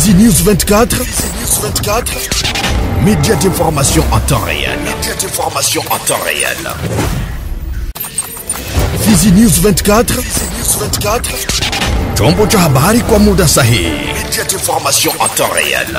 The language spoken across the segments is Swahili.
Fizi News 24, média d'information en temps réel. Fizi News 24, chombo cha habari kwa muda sahihi. Média d'information en temps réel.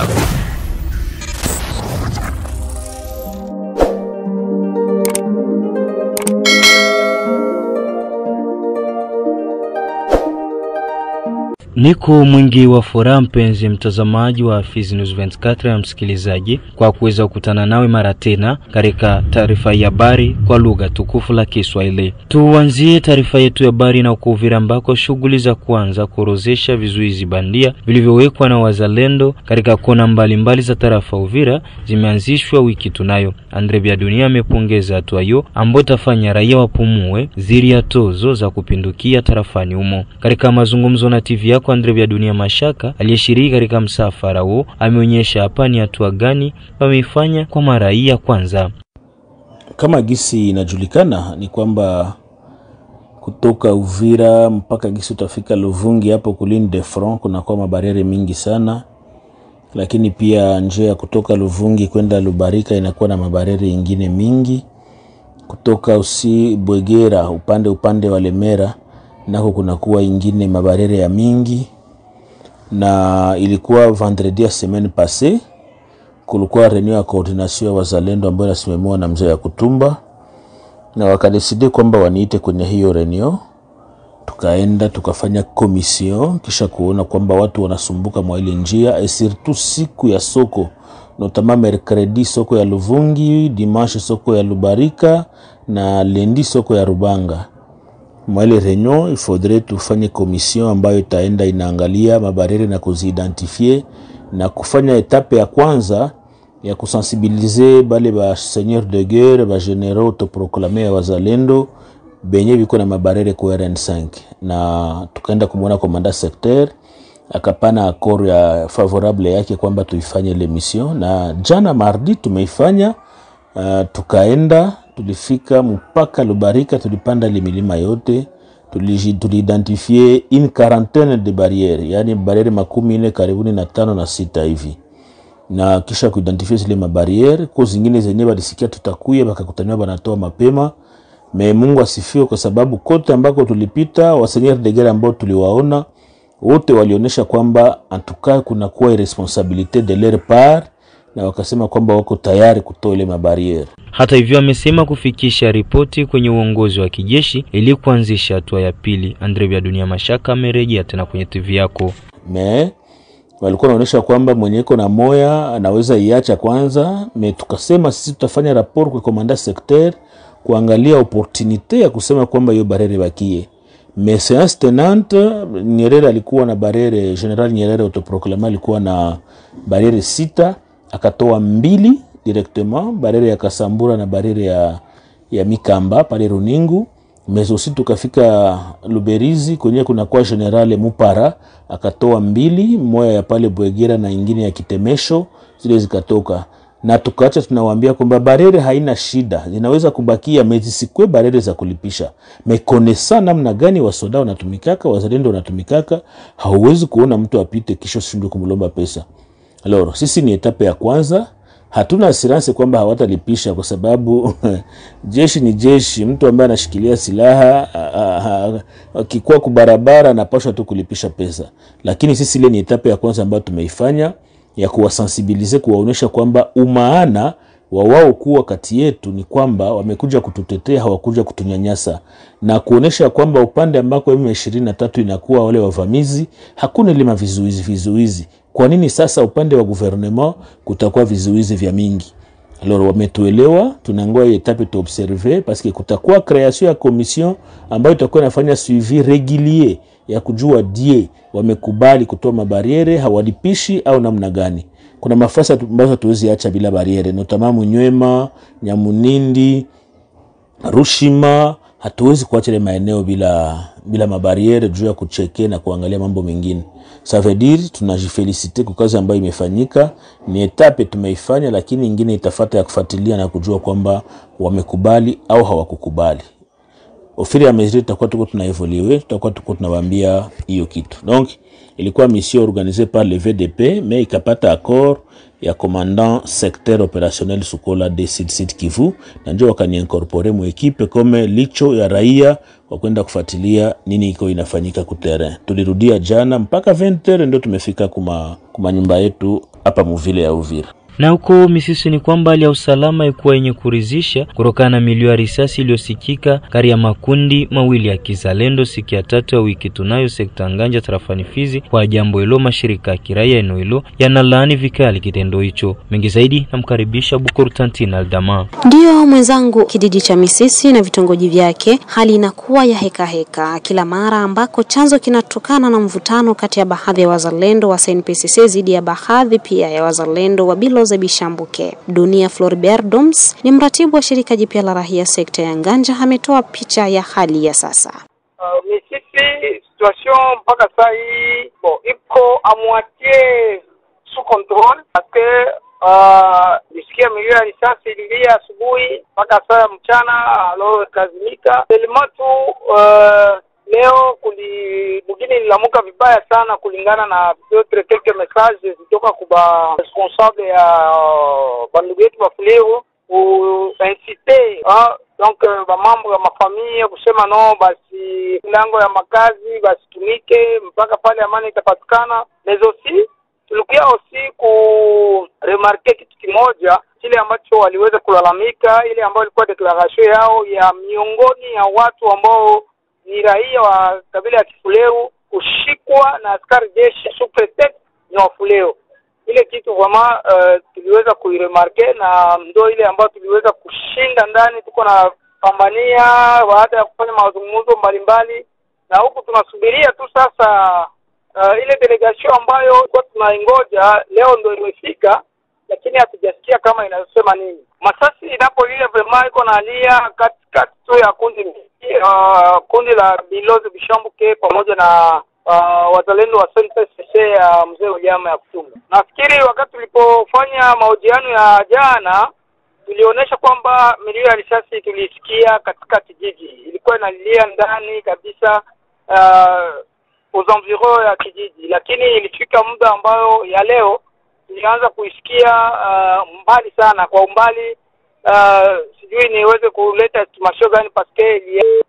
Niko mwingi wa furaha mpenzi mtazamaji wa Fizi News 24 na msikilizaji kwa kuweza kukutana nawe mara tena katika taarifa ya habari kwa lugha tukufu la Kiswahili. Tuanzie taarifa yetu ya habari na Uvira ambako shughuli za kuanza kurozesha vizuizi bandia vilivyowekwa na wazalendo katika kona mbalimbali za tarafa Uvira zimeanzishwa wiki tunayo. Andre Biadunia amepongeza hatua hiyo ambayo tafanya raia wapumue dhidi ya tozo za kupindukia tarafani humo. Katika mazungumzo na TV yako Andre Biadunia Mashaka aliyeshiriki katika msafara huo ameonyesha hapa ni hatua gani wameifanya kwa maraia kwanza. Kama gisi inajulikana ni kwamba kutoka Uvira mpaka gisi utafika Luvungi hapo kulini de front kuna kwa mabariere mingi sana, lakini pia njia kutoka Luvungi kwenda Lubarika inakuwa na mabariere nyingine mingi. Kutoka usi Bwegera upande wa Lemera nako kunakuwa ingine mabariere ya mingi. Na ilikuwa vendredi ya semaine passée kulikuwa reunion ya coordination ya wazalendo ambayo inasimamiwa na mzee ya Kutumba, na wakadeside kwamba waniite kwenye hiyo reunion. Tukaenda tukafanya commission kisha kuona kwamba watu wanasumbuka mwa ile njia, et surtout siku ya soko, notamment mercredi soko ya Luvungi, dimanche soko ya Lubarika na lundi soko ya Rubanga. Mwa ile reunion il faudrait tufanye commission ambayo itaenda inaangalia mabariere na kuzidentifie na kufanya etape ya kwanza ya kusensibiliser bale ba seigneur de guerre ba generaux autoproclamés ya wazalendo benye biko na mabariere kwa RN5. Na tukaenda kumuona komanda secteur akapana accord ya favorable yake kwamba tuifanye ile mission, na jana mardi tumeifanya. Tukaenda tulifika mpaka Lubarika, tulipanda ile milima yote, tulidentifie une quarantaine de barrières, yani barriere 14 karibuni na 5 na 6 hivi. Na kisha kuidentifie zile mabariere kwa zingine zenye walisikia tutakuya bakakutaniwa banatoa mapema. Mungu asifiwe kwa sababu kote ambako tulipita waseigneur de guerre ambao tuliwaona wote walionyesha kwamba antuka kuna kuwa irresponsabilité de leur part, na wakasema kwamba wako tayari kutoa ile mabariere. Hata hivyo amesema kufikisha ripoti kwenye uongozi wa kijeshi ili kuanzisha hatua ya pili. Andre Biadunia Mashaka amerejea tena kwenye TV yako. Walikuwa wanaonyesha kwamba mwenyeko na moya anaweza iacha kwanza. Tukasema sisi tutafanya rapport kwa komanda secteur kuangalia opportunité ya kusema kwamba hiyo barriere bakie. Séance tenante, Nyerere alikuwa na barriere, General Nyerere autoproclamé alikuwa na barriere 6, akatoa 2 directement, barriere ya Kasambura na barriere ya Mikamba pale Runingu. Aussi tukafika Luberizi kwenye kuna kwa General Mupara akatoa 2, moja ya pale Bwegera na ingine ya Kitemesho, zile zikatoka. Na tukaacha tunawaambia kwamba barriere haina shida, zinaweza kubakia mezisikwe barriere za kulipisha. Mekonesa namna gani wasoda wanatumikaka, wazalendo wanatumikaka, hauwezi kuona mtu apite kisha shindwe kumlomba pesa. Alors sisi ni etape ya kwanza, hatuna assurance kwamba hawatalipisha kwa sababu jeshi ni jeshi. Mtu ambaye anashikilia silaha akikuwa kubarabara anapaswa tu kulipisha pesa. Lakini sisi ile ni etape ya kwanza ambayo tumeifanya ya kuwasensibilize, kuwaonyesha kwamba umaana wa wao kuwa kati yetu ni kwamba wamekuja kututetea, hawakuja kutunyanyasa, na kuonesha kwamba upande ambako M23 inakuwa wale wavamizi hakuna ile vizuizi. Kwa nini sasa upande wa gouvernement kutakuwa vizuizi vya mingi? Alors wametuelewa, tunangoja etape tu observer parce que kutakuwa création ya commission ambayo itakuwa inafanya suivi régulier ya kujua die wamekubali kutoa mabariere, hawalipishi au namna gani. Kuna mafasa ambazo tuwezi acha bila bariere, notamment Munywema, Nyamunindi, Rushima, hatuwezi kuacha ile maeneo bila mabariere juu ya kucheke na kuangalia mambo mengine. Ça veut dire tunajifelicite kwa kazi ambayo imefanyika, ni etape tumeifanya, lakini nyingine itafuata ya kufuatilia na kujua kwamba wamekubali au hawakukubali. ofiri ya mesure tutakuwa tuko tunaevolue, tutakuwa tuko tunawaambia hiyo kitu. Donc ilikuwa mission organisée par le VDP, mais ikapata accord ya commandant secteur opérationnel Sukola de Sud Kivu, na ndio wakaniincorporer mu equipe comme licho ya raia kwa kwenda kufuatilia nini iko inafanyika ku terrain. Tulirudia jana mpaka 20h ndio tumefika kuma nyumba yetu hapa muvile ya Uvira. Na huko Misisi ni kwamba hali ya usalama ikuwa yenye kuridhisha kutokana na milio ya risasi iliyosikika kati ya makundi mawili ya kizalendo siku ya 3 ya wiki tunayo sekta Nganja tarafani Fizi. Kwa jambo hilo mashirika ya kiraia eneo hilo yanalaani vikali kitendo hicho. Mengi zaidi namkaribisha Bukuru Tantina Aldama. Ndio mwenzangu, kijiji cha Misisi na vitongoji vyake hali inakuwa ya heka kila mara ambako chanzo kinatokana na mvutano kati ya baadhi ya wazalendo wa SNPCC zidi ya baadhi pia ya wazalendo wa Biloze Bishambuke. Dunia Floribert Doms ni mratibu wa shirika jipya la raia sekta ya Nganja, ametoa picha ya hali ya sasa. Misisi situation mpaka sasa hii iko a moitié sous contrôle parce que nisikia milio ya risasi ililia asubuhi mpaka saa mchana alo kazimika. Elimatu leo mugini nilamuka vibaya sana kulingana na quelques messages kutoka kwa responsable ya bandugu yetu wa Fuleru inciter donc ba mambo ya mafamilia kusema no basi milango ya makazi basi tumike mpaka pale amani itapatikana. Mais aussi tulikuwa aussi ku remarquer kitu kimoja kile ambacho waliweza kulalamika, ile ambayo ilikuwa declaration yao ya miongoni ya watu ambao ni raia wa kabila ya Kifuleru kushikwa na askari jeshi sous prétexte ni wa Fuleru. Ile kitu kama tuliweza kuiremarke na ndio ile ambayo tuliweza kushinda ndani, tuko na pambania baada ya kufanya mazungumzo mbalimbali, na huku tunasubiria tu sasa ile delegation ambayo kwa tunaingoja leo ndio imefika, lakini hatujasikia kama inasema nini. Masasi inapolia vraiment iko nalia katikati tu ya kundi la Biloze Bishambuke pamoja na wazalendo wa SNPCC ya mzee Uliama ya Kutumba. Nafikiri wakati tulipofanya mahojiano ya jana tulionyesha kwamba milio ya risasi tulisikia katika kijiji, ilikuwa inalilia ndani kabisa aux environs ya kijiji, lakini ilifika muda ambao ya leo tulianza kuisikia mbali sana, kwa umbali sijui niweze kuleta estimation gani paske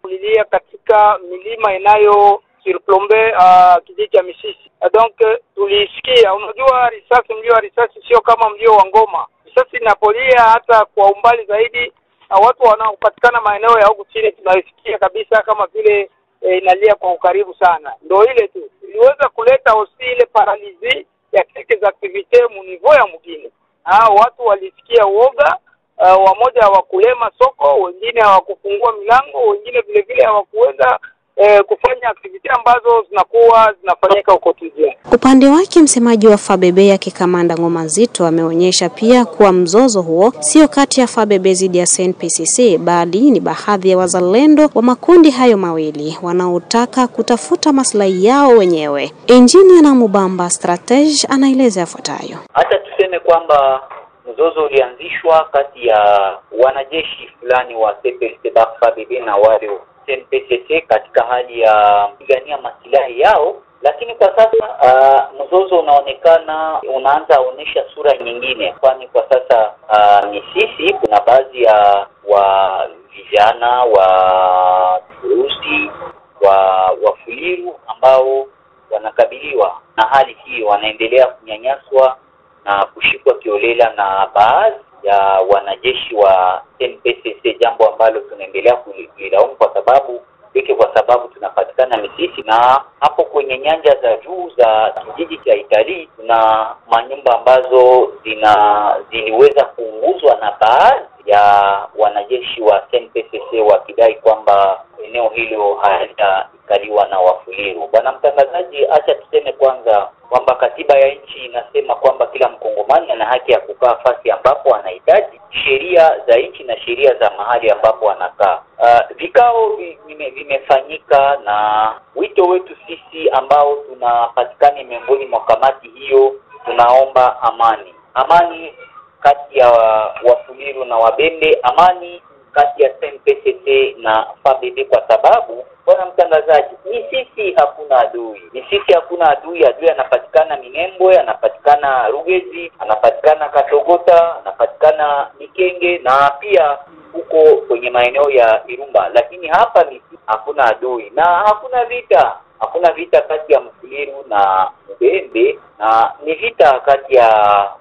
ililia katika milima inayo surplombe kijiji cha Misisi. Donc tulisikia, unajua risasi, mlio wa risasi sio kama mlio wa ngoma. Risasi inapolia hata kwa umbali zaidi, watu wanaopatikana maeneo ya huko chini tunaisikia kabisa kama vile inalia kwa ukaribu sana. Ndio ile tu iliweza kuleta osi ile paralizi ya quelques activités mu niveau ya mugini. Watu walisikia uoga, wamoja hawakulema soko, wengine hawakufungua milango, wengine vile vile hawakuweza kufanya activity ambazo zinakuwa zinafanyika huko Tuzia. Upande wake msemaji wa FABB ya Kikamanda Ngoma Nzito ameonyesha pia kuwa mzozo huo sio kati ya FABB zidi ya SNPCC bali ni baadhi ya wazalendo wa makundi hayo mawili wanaotaka kutafuta maslahi yao wenyewe. Engineer na Mubamba Strategy anaeleza yafuatayo. Hata tuseme kwamba mzozo ulianzishwa kati ya wanajeshi fulani wa FABB na wale SNPCC katika hali ya kupigania maslahi yao, lakini kwa sasa mzozo unaonekana unaanza kuonesha sura nyingine, kwani kwa sasa Misisi kuna baadhi ya wa vijana wa Urusi wa Fuliru ambao wanakabiliwa na hali hii, wanaendelea kunyanyaswa na kushikwa kiolela na baadhi ya wanajeshi wa SNPCC, jambo ambalo tunaendelea kulilaumu kwa sababu tunapatikana Misisi, na hapo kwenye nyanja za juu za kijiji cha Itali kuna manyumba ambazo ziliweza kuunguzwa na baadhi ya wanajeshi wa SNPCC wakidai kwamba eneo hilo halitakaliwa na Wafuliru. Bwana mtangazaji, acha tuseme kwanza kwamba katiba ya nchi inasema kwamba kila mkongomani ana haki ya kukaa fasi ambapo anahitaji, sheria za nchi na sheria za mahali ambapo anakaa. Vikao vimefanyika na wito wetu sisi ambao tunapatikana miongoni mwa kamati hiyo, tunaomba amani kati ya Wafuliru na Wabembe, amani kati ya SNPCC na FABB, kwa sababu bwana mtangazaji, ni sisi hakuna adui. Ni sisi hakuna adui. Adui anapatikana Minembwe, anapatikana Rugezi, anapatikana Katogota, anapatikana Mikenge na pia huko kwenye maeneo ya Irumba. Lakini hapa ni hakuna adui na hakuna vita. Hakuna vita kati ya Mfuliru na Mubembe, na ni vita kati ya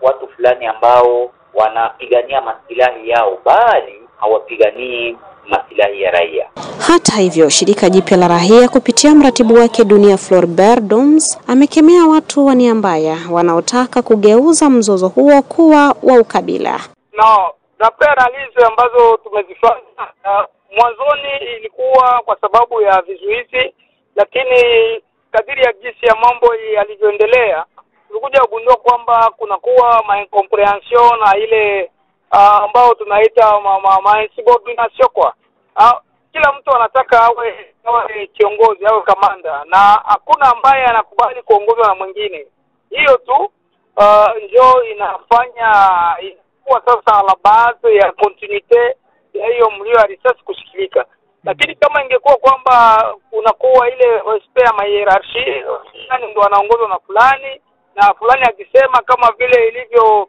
watu fulani ambao wanapigania maslahi yao, bali hawapiganii maslahi ya raia. Hata hivyo, shirika jipya la raia kupitia mratibu wake Dunia Floribert Doms amekemea watu wa nia mbaya wanaotaka kugeuza mzozo huo kuwa wa ukabila. Na analizi ambazo tumezifanya mwanzoni ilikuwa kwa sababu ya vizuizi, lakini kadiri ya jinsi ya mambo yalivyoendelea tulikuja kugundua kwamba kunakuwa incomprehension na ile ambao tunaita insubordination kwa kila mtu anataka awe kiongozi, awe kamanda, na hakuna ambaye anakubali kuongozwa na mwingine. Hiyo tu ndio inafanya kwa sasa la base ya continuite ya hiyo mlio ya risasi kushikilika. Lakini kama ingekuwa kwamba kunakuwa ile respect ya hierarchy, yani ndio anaongozwa na fulani na fulani akisema, kama vile ilivyo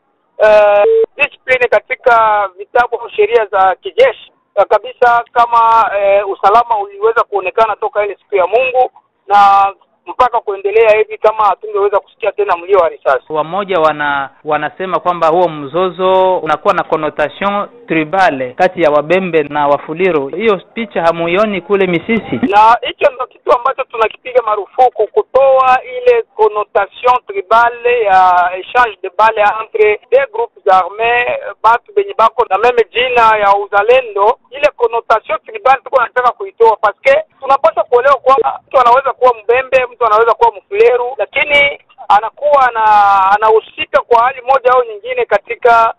discipline katika vitabu au sheria za kijeshi kabisa, kama usalama uliweza kuonekana toka ile siku ya Mungu na mpaka kuendelea hivi, kama hatungeweza kusikia tena mlio wa risasi. Wamoja wanasema kwamba huo mzozo unakuwa na connotation tribale kati ya Wabembe na Wafuliru. Hiyo picha hamuioni kule Misisi? Na hicho ndio kitu ambacho tunakipiga marufuku, kutoa ile connotation tribale ya échange de balles entre des groupes armés, batu benye bako na meme jina ya uzalendo. Ile connotation tribale tuko nataka kuitoa, paske tunapaswa kuelewa kwamba mtu anaweza kuwa Mbembe, mtu anaweza kuwa Mfuliru, lakini anakuwa anahusika kwa hali moja au nyingine katika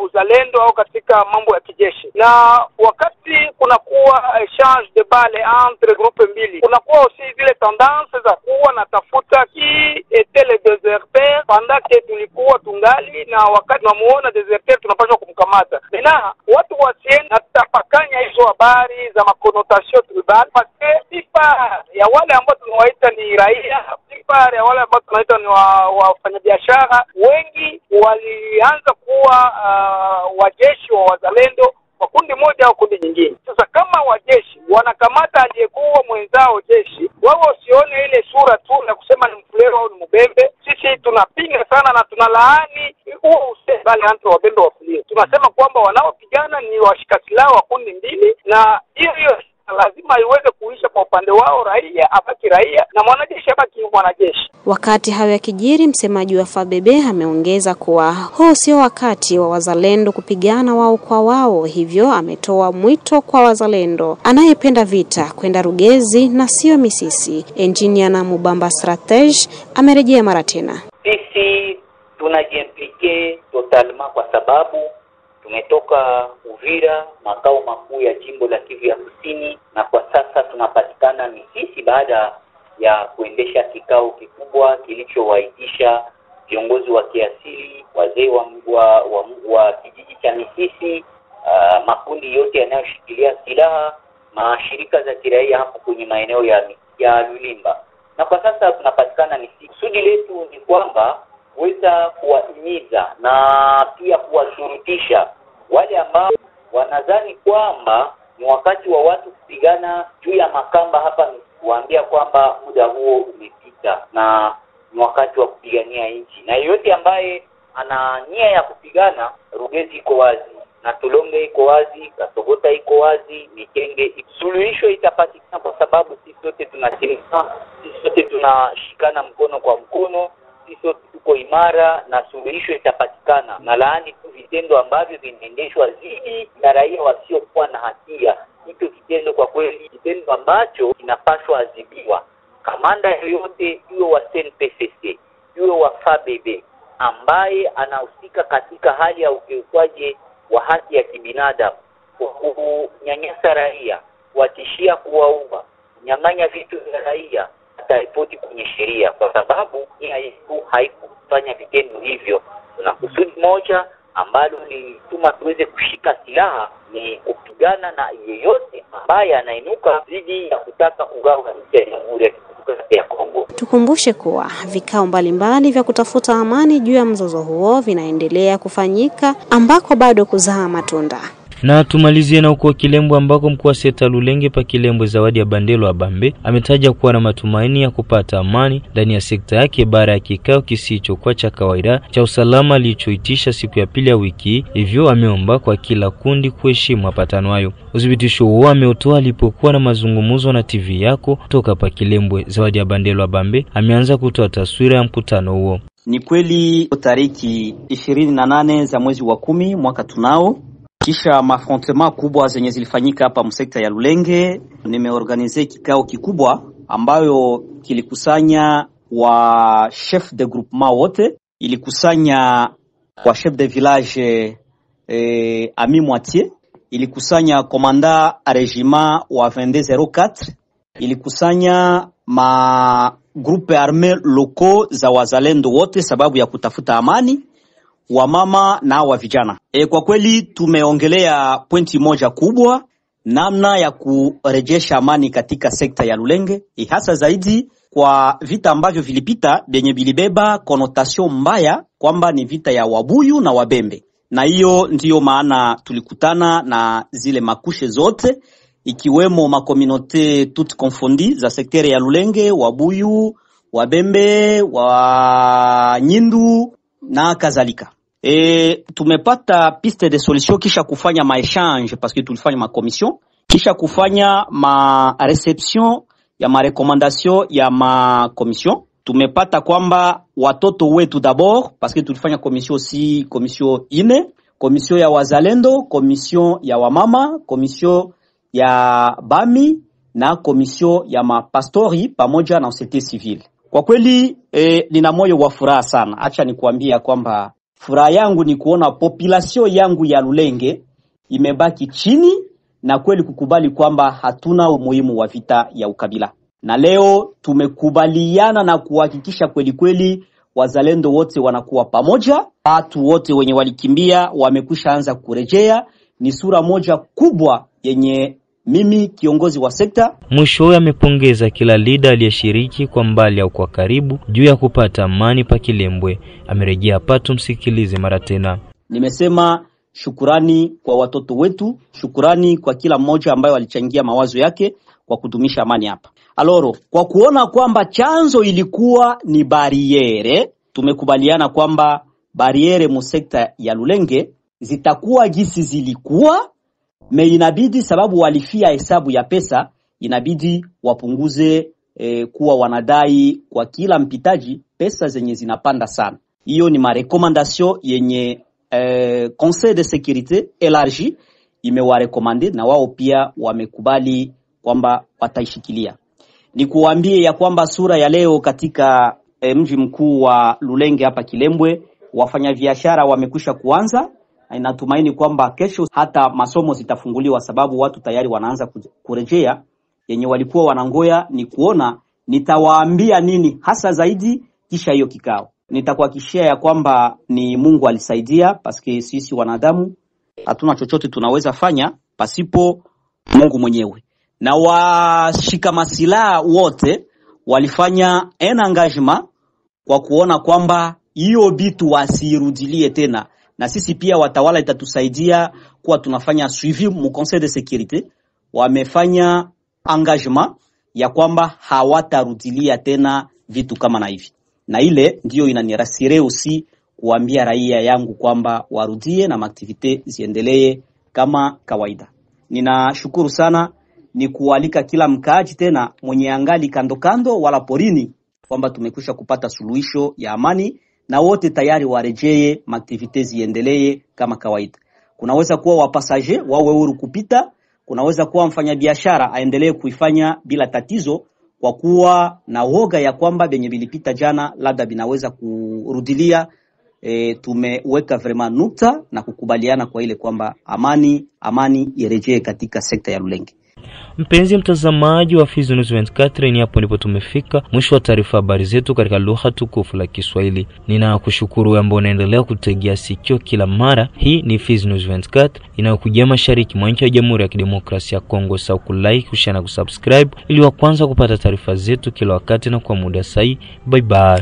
uzalendo au katika mambo ya kijeshi. Na wakati kunakuwa échange de balles entre groupe mbili, kunakuwa aussi zile tendance za kuwa na tafuta ki était le déserteur pendant que tulikuwa tungali, na wakati tunamuona déserteur tunapaswa kumkamata. Na watu wasiende na tapakanya hizo habari za makonotation tribal, parce sifa ya wale ambao tunawaita ni raia, sifa ya wale ambao tunaita ni wafanyabiashara, wengi walianza kuwa wajeshi wa wazalendo kwa kundi moja au kundi nyingine. Sasa kama wajeshi wanakamata aliyekuwa mwenzao jeshi, wao usione ile sura tu na kusema ni Mfuliru au ni Mbembe. Sisi tunapinga sana na tunalaani huo usebali entre Wabembe wa Wafuliru. Tunasema kwamba wanaopigana ni washikasilaha wa kundi mbili, na hiyo lazima iweze kuisha kwa upande wao. Raia abaki raia na mwanajeshi abaki mwanajeshi. Wakati hayo yakijiri, msemaji wa FABB ameongeza kuwa huu sio wakati wa wazalendo kupigana wao kwa wao, hivyo ametoa mwito kwa wazalendo anayependa vita kwenda Rugezi na sio Misisi. Engineer na Mubamba Stratege amerejea mara tena. Sisi tunajiimplike totalement kwa sababu tumetoka Uvira, makao makuu ya jimbo la Kivu ya Kusini, na kwa sasa tunapatikana Misisi baada ya kuendesha kikao kikubwa kilichowaitisha viongozi wa kiasili, wazee wa kijiji cha Misisi, makundi yote yanayoshikilia silaha, mashirika za kiraia hapo kwenye maeneo ya Lulimba. Na kwa sasa tunapatikana Misisi. Kusudi letu ni kwamba kuweza kuwahimiza na pia kuwashurutisha wale ambao wanadhani kwamba ni wakati wa watu kupigana juu ya makamba hapa, kuambia kwamba muda huo umepita na ni wakati wa kupigania nchi. Na yeyote ambaye ana nia ya kupigana, Rugezi iko wazi na Tulonge iko wazi, Katogota iko wazi, Mikenge. Suluhisho itapatikana kwa sababu sisi sote tunasimama, sisi sote tunashikana mkono kwa mkono, sisi sote tuko imara na suluhisho itapatikana. Na laani tu vitendo ambavyo vinaendeshwa dhidi ya raia wasiokuwa na hatia. Hicho kitendo kwa kweli kitendo ambacho kinapaswa adhibiwa. Kamanda yoyote, iwe wa SNPCC, iwe wa FABB, ambaye anahusika katika hali ya ukiukwaji wa haki ya kibinadamu, kunyanyasa raia, kuwatishia kuwaua, kunyang'anya vitu vya raia, ataripoti kwenye sheria, kwa sababu nia yetu haikufanya vitendo hivyo. Na kusudi moja ambalo lilituma tuweze kushika silaha ni kupigana kupigana na yeyote ambaye anainuka dhidi ya kutaka kugawa nchi ya Jamhuri ya Kidemokrasia ya Kongo. Tukumbushe kuwa vikao mbalimbali vya kutafuta amani juu ya mzozo huo vinaendelea kufanyika ambako bado kuzaa matunda. Na tumalizie na uko Kilembwe ambako mkuu wa sekta Lulenge pa Kilembwe Zawadi ya Bandelo Abambe ametaja kuwa na matumaini ya kupata amani ndani ya sekta yake baada ya kikao kisichokuwa cha kawaida cha usalama alichoitisha siku ya pili ya wiki. Hivyo ameomba kwa kila kundi kuheshimu mapatano hayo. Udhibitisho huo ameutoa alipokuwa na mazungumzo na TV yako toka pa Kilembwe. Zawadi ya Bandelo Abambe ameanza kutoa taswira ya mkutano huo. Ni kweli tariki 28 za mwezi wa 10 mwaka tunao, kisha mafrontema kubwa zenye zilifanyika hapa msekta ya Lulenge, nimeorganize kikao kikubwa ambayo kilikusanya wa chef de groupement wote, ilikusanya wa chef de village Ami Moitié, ilikusanya komanda a regiment wa 2204, ilikusanya ma groupe armé locaux za wazalendo wote sababu ya kutafuta amani, wa mama na wa vijana. Kwa kweli tumeongelea pointi moja kubwa, namna ya kurejesha amani katika sekta ya Lulenge, hasa zaidi kwa vita ambavyo vilipita benye bilibeba connotation mbaya kwamba ni vita ya Wabuyu na Wabembe. Na hiyo ndiyo maana tulikutana na zile makushe zote ikiwemo makominote tout confondi za sektere ya Lulenge, Wabuyu, Wabembe, wa Nyindu na kadhalika. Tumepata piste de solution kisha kufanya maéchange parce que tulifanya ma commission, kisha kufanya ma reception ya ma recommandation ya ma commission. Tumepata kwamba watoto wetu d'abord parce que tulifanya commission si commission ine, commission ya wazalendo, commission ya wamama, commission ya bami na commission ya mapastori pamoja na société civile. Kwa kweli nina moyo wa furaha sana. Acha nikuambia kwamba furaha yangu ni kuona population yangu ya Lulenge imebaki chini na kweli kukubali kwamba hatuna umuhimu wa vita ya ukabila. Na leo tumekubaliana na kuhakikisha kweli kweli wazalendo wote wanakuwa pamoja. Watu wote wenye walikimbia wamekwisha anza kurejea. Ni sura moja kubwa yenye mimi kiongozi wa sekta. Mwisho amepongeza kila leader aliyeshiriki kwa mbali au kwa karibu juu ya kupata amani pa Kilembwe. Amerejea pato, msikilize mara tena. Nimesema shukurani kwa watoto wetu, shukurani kwa kila mmoja ambaye alichangia mawazo yake kwa kudumisha amani hapa. Aloro, kwa kuona kwamba chanzo ilikuwa ni bariere, tumekubaliana kwamba bariere mu sekta ya Lulenge zitakuwa gisi zilikuwa. Inabidi sababu walifia hesabu ya pesa, inabidi wapunguze kuwa wanadai kwa kila mpitaji pesa zenye zinapanda sana. Hiyo ni marekomandasyon yenye Conseil de Sécurité élargi imewarekomande na wao pia wamekubali kwamba wataishikilia. Ni kuambie ya kwamba sura ya leo katika mji mkuu wa Lulenge hapa Kilembwe, wafanyabiashara wamekwisha kuanza. Natumaini kwamba kesho hata masomo zitafunguliwa sababu watu tayari wanaanza kurejea. Yenye walikuwa wanangoya ni kuona nitawaambia nini hasa zaidi kisha hiyo kikao. Nitakuhakikishia ya kwamba ni Mungu alisaidia paske sisi wanadamu hatuna chochote tunaweza fanya pasipo Mungu mwenyewe. Na washika masilaha wote walifanya engagement kwa kuona kwamba hiyo bitu wasirudilie tena. Na sisi pia watawala itatusaidia kuwa tunafanya suivi mu Conseil de Sécurité. Wamefanya engagement ya kwamba hawatarudilia tena vitu kama na hivi. Na ile ndiyo inanirasire usi kuambia raia yangu kwamba warudie na activite ziendelee kama kawaida. Ninashukuru sana, ni kualika kila mkaaji tena mwenye angali kando kando wala porini kwamba tumekwisha kupata suluhisho ya amani na wote tayari warejee, activite ziendelee kama kawaida. Kunaweza kuwa wapasaje wawe huru kupita, kunaweza kuwa mfanyabiashara aendelee kuifanya bila tatizo kwa kuwa na woga ya kwamba benye bilipita jana labda binaweza kurudilia. Tumeweka vraiment nukta na kukubaliana kwa ile kwamba amani irejee katika sekta ya Lulenge. Mpenzi mtazamaji wa Fizi News 24, ni hapo ndipo tumefika mwisho wa taarifa habari zetu katika lugha tukufu la Kiswahili. Ninakushukuru wewe ambao unaendelea kutegea sikio kila mara. Hii ni Fizi News 24 inayokujia mashariki mwa nchi ya Jamhuri ya Kidemokrasia ya Kongo. Sawa kulike, kushare na kusubscribe ili wa kwanza kupata taarifa zetu kila wakati na kwa muda sahihi. Bye bye.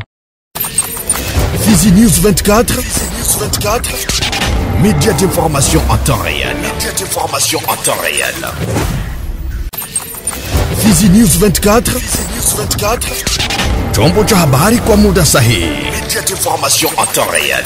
Fizi News 24, média d'information en temps réel. Fizi News 24, chombo cha habari kwa muda sahihi. Média d'information en temps réel.